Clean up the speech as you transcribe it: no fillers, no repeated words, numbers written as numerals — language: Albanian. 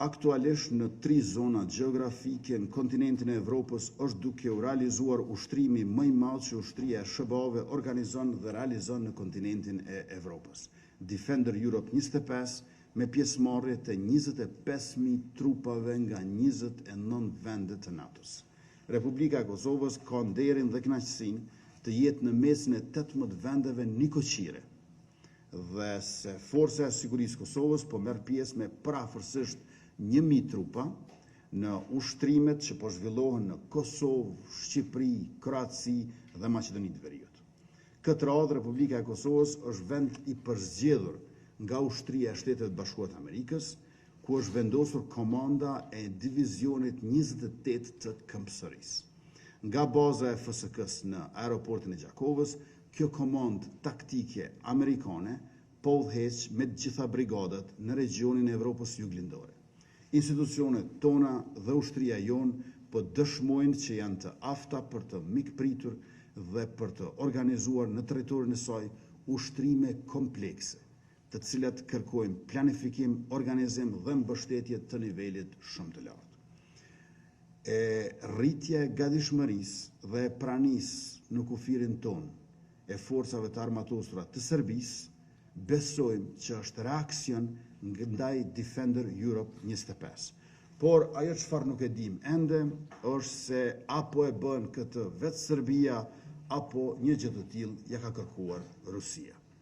aktualisht në 3 zona gjeografike në kontinentin e Evropës është duke u realizuar ushtrimi më i madh që ushtria e SHBA-ve organizon dhe realizon në kontinentin e Evropës. Defender Europe 25 me pjesëmarrje të 25.000 trupave nga 29 vende të NATO-s. Republika e Kosovës ka nderin dhe kënaqësinë të jetë në mesin e 18 vendeve nikoqire dhe se Forca e Sigurisë Kosovës po merr pjesë me parafërsisht 1.000 trupa në ushtrimet që po zhvillohen në Kosovë, Shqipëri, Kroaci dhe Maqedoni të Veriut. Këtë radhë, Republika e Kosovës është vend i përzgjedhur nga ushtria e Shtetet Bashkuara të Amerikës, ku është vendosur komanda e divizionit 28 të Këmbësërisë. Nga baza e FSK-s në aeroportin e Gjakovës, kjo komandë taktike amerikane po udhëheq me të gjitha brigadat në regionin e Evropës juglindore. Institucionet tona dhe ushtria jonë po dëshmojnë që janë të afta për të mikpritur dhe për të organizuar në territorin e saj ushtrime komplekse, të cilat kërkojnë planifikim, organizim dhe mbështetje të nivelit shumë të lartë. Rritja e gatishmërisë dhe pranisë në kufirin tonë e forcave të armatosura të Serbisë, besojmë që është reakcion ndaj Defender Europe 25. Por ajo çfarë nuk e dim ende është se apo e bën këtë vetë Serbia apo një gjë të tillë ja ka kërkuar Rusia.